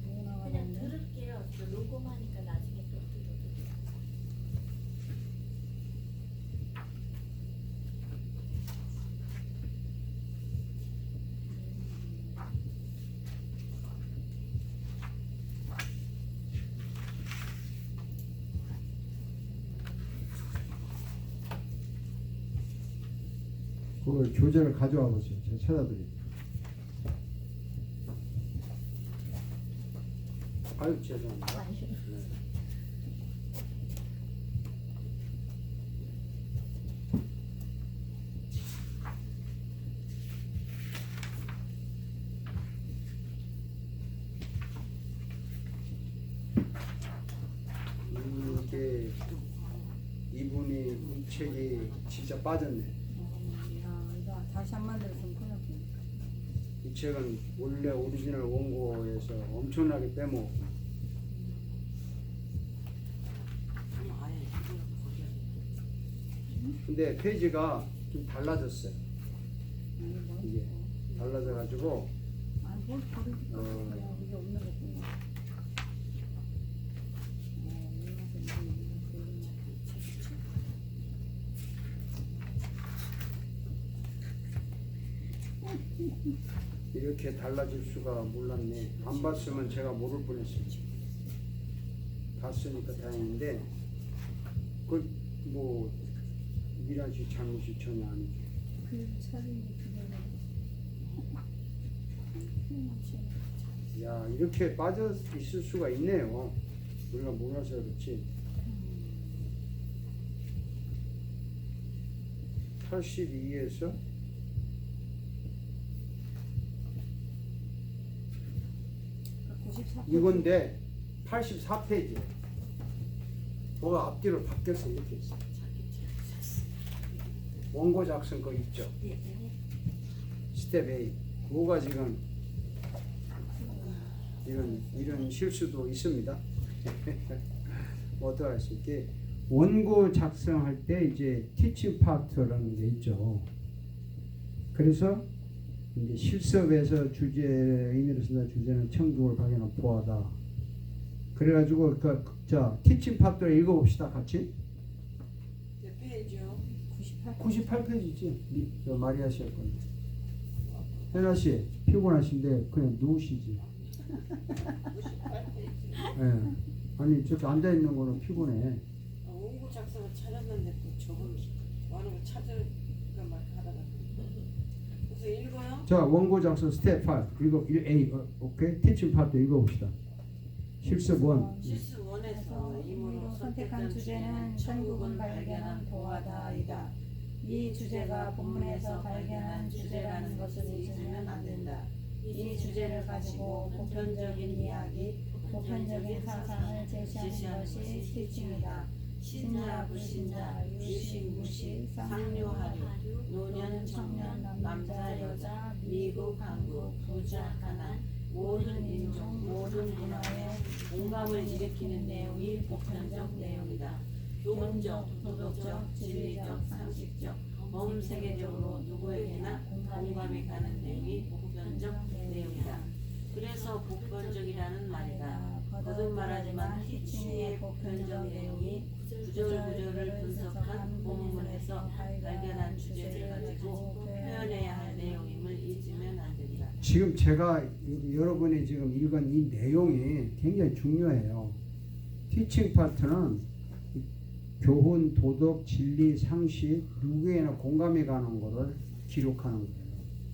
뭐나가 그냥 있네. 들을게요. 저 녹음하니까 나중에 또 들어도. 그걸 교재를 가져와 보세요. 제가 찾아드릴게요. 아유 죄송합니다. 네. 이게 이분이 이 책이 진짜 빠졌네. 야, 이거 다시 한 번 들었으면 큰일 났네. 이 책은 원래 오리지널 원고에서 엄청나게 빼먹었고 아예 이걸 버려. 근데 페이지가 좀 달라졌어요. 아니, 뭐 이게 달라져가지고 아니, 뭘 버리니까 그냥 이게 없는 거구나. 이렇게 달라질 수가 몰랐네. 안 봤으면 제가 모를 뻔했어요. 봤으니까 다행인데 그 뭐 미란 씨 잘못이 전혀 아니죠. 그 차림이 그냥 야 이렇게 빠져 있을 수가 있네요. 우리가 몰라서 그렇지. 82에서 94 이건데 84페이지. 뭐가 앞뒤로 바뀌었어 이렇게 있어. 원고 작성 거 있죠. 스텝 A. 뭐가 지금 이런 실수도 있습니다. 뭐 어떡할 수 있게 원고 작성할 때 이제 티칭 파트라는 게 있죠. 그래서 이제 실습에서 주제 의미로 쓴다 주제는 천국을 발견한 보아다. 그래가지고 자 티칭 파트를 읽어봅시다 같이. 몇 페이지요? 98페이지지. 마리아 씨할 건데. 혜나 씨 피곤하신데 그냥 누우시지. 98페이지. 예. 아니 저기 앉아 있는 거는 피곤해. 원고 작성을 찾았는데 또 저걸 많은 걸 찾을까 말까 하다가 그래서 읽어요? 자 원고 작성 스텝 5 읽어 A 오케이 티칭 파트 읽어봅시다. 실습 1. 실수 원에서 임으로 선택한 주제는 천국은 발견한 보아다이다. 이 주제가 본문에서 발견한 주제라는 것을 잊으면 안 된다. 이 주제를 가지고 보편적인 이야기, 보편적인 사상을 제시하는 것이 티칭이다. 신자, 불신자, 유식, 무식, 상류, 하류, 노년, 청년, 남자, 여자, 미국, 한국, 부자, 가난, 모든 인종, 모든 문화에 공감을 일으키는 내용이 보편적 내용이다. 교훈적, 도덕적, 진리적, 상식적, 범세계적으로 누구에게나 공감이 가는 내용이 보편적 내용이다. 그래서 보편적이라는 말이다. 거듭 말하지만 티칭의 보편적 내용이 구절구절을 분석한 본문에서 발견한 주제를 가지고 표현해야 할 내용임을 잊으면 안 된다. 지금 제가 여러분이 지금 읽은 이 내용이 굉장히 중요해요. 티칭 파트는 교훈, 도덕, 진리, 상식 누구에나 공감이 가는 것을 기록하는 거예요.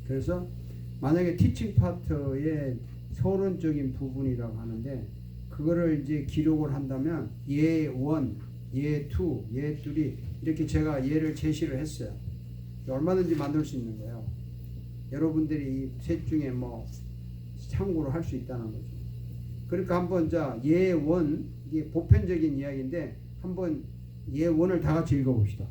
그래서 만약에 티칭 파트의 서론적인 부분이라고 하는데 그거를 이제 기록을 한다면 예 1, 예 2, 예 3 이렇게 제가 예를 제시를 했어요. 얼마든지 만들 수 있는 거예요. 여러분들이 이 셋 중에 뭐 참고로 할 수 있다는 거죠. 그러니까 한번 예 1 이게 보편적인 이야기인데 한번 예 1을 다 같이 읽어봅시다.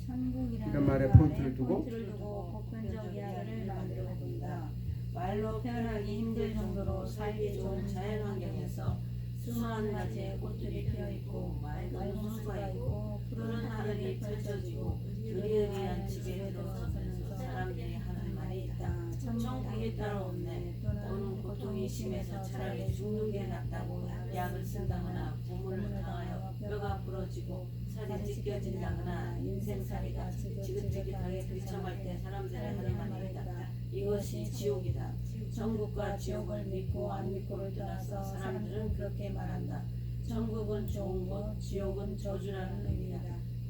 천국이라는 이런 말에 말에 포인트를 두고 보편적 이야기를 만들어 본다. 말로 표현하기 힘들 정도로 살기 좋은 자연환경에서 수만 가지의 꽃들이 피어있고 맑은 호수가 있고 푸른 하늘이 펼쳐지고 의리의리한 집에 들어서면서 사람들이 하는 말이 있다. 천국이 따로 없네. 또는 고통이 심해서 차라리 죽는 게 낫다고 약을 쓴다거나 고문을 당하여 뼈가 부러지고 살이 찢겨진다거나 인생살이가 지긋지긋하게 비참할 때 사람들이 하는 말이 있다. 이것이 지옥이다. 천국과 지옥을 믿고 안 믿고를 떠나서 사람들은 그렇게 말한다. 천국은 좋은 곳, 지옥은 저주라는 의미다.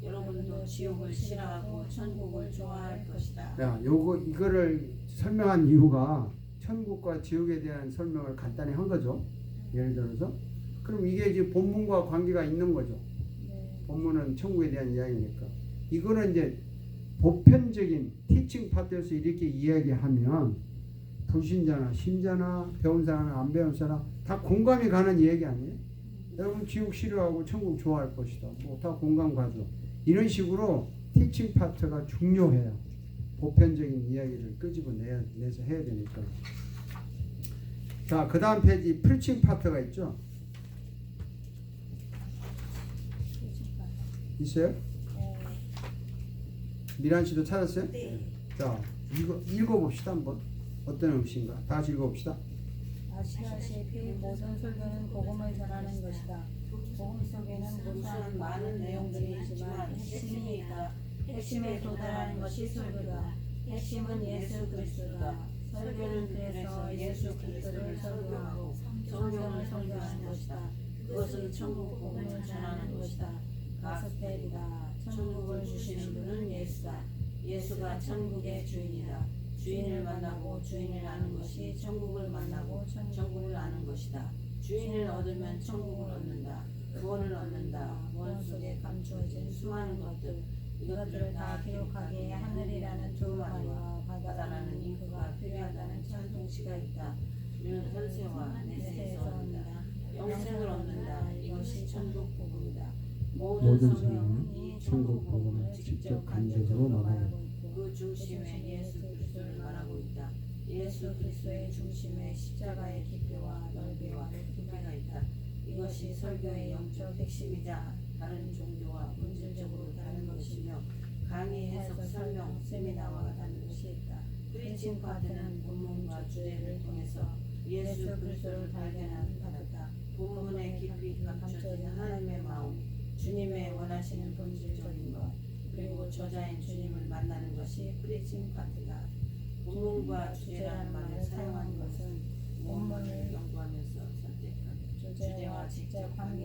여러분도 지옥을 싫어하고 천국을 좋아할 것이다. 이거를 설명한 이유가 천국과 지옥에 대한 설명을 간단히 한 거죠. 예를 들어서 그럼 이게 이제 본문과 관계가 있는 거죠. 본문은 천국에 대한 이야기니까 이거는 이제 보편적인 티칭 파트에서 이렇게 이야기하면 불신자나 신자나 배운 사람이나 안 배운 사람 다 공감이 가는 이야기 아니에요? 여러분 지옥 싫어하고 천국 좋아할 것이다. 뭐 다 공감 가죠. 이런 식으로 티칭 파트가 중요해요. 보편적인 이야기를 끄집어내서 해야 되니까. 자, 그 다음 페이지 프리칭 파트가 있죠. 있어요? 미란 씨도 찾았어요? 네. 자, 읽어봅시다 한번. 어떤 음식인가? 다 같이 읽어봅시다. 아시다시피 모든 설교는 복음을 전하는 것이다. 복음 속에는 무수한 많은 내용들이 있지만 핵심이 있다. 핵심에 도달하는 것이 설교다. 핵심은 예수 그리스도다. 설교는 그래서 예수 그리스도를 설교하고 성경을 설교하는 것이다. 그것은 천국 복음을 전하는 것이다. 가스펠이다. 천국을 주시는 분은 예수다. 예수가 천국의 주인이다. 주인을 만나고 주인을 아는 것이 천국을 만나고 천국을 아는 것이다. 주인을 얻으면 천국을 얻는다. 구원을 얻는다. 구원 속에 감추어진 수많은 것들, 이것들을 다 기록하기에 하늘이라는 두 마리와 바다라는 잉크가 필요하다는 찬송시가 있다. 우리는 현세 천국에서와 내세에서 얻는다. 영생을 얻는다. 이것이 천국 복음이다. 모든 모든 성령은 성령이 천국 복음을 직접 간접으로 말하고 그 중심에 예수 그리스도를 말하고 있다. 예수 그리스도의 중심에 십자가의 깊이와 넓이와 깊이가 있다. 이것이 설교의 영적 핵심이자 다른 종교와 본질적으로 다른 것이며 강의, 해석, 설명, 세미나와 다른 것이 있다. 프리칭 파트는 본문과 주제를 통해서 예수 그리스도를 발견하는 파트다. 본문의 깊이 감춰진 하나님의 마음, 주님의 원하시는 본질적인 것, 그리고 저자인 주님을 만나는 것이 프리칭 파트다. 본문과 주제라는 말을 사용한 것은 본문을 연구하면서 선택한 주제와 직접 관계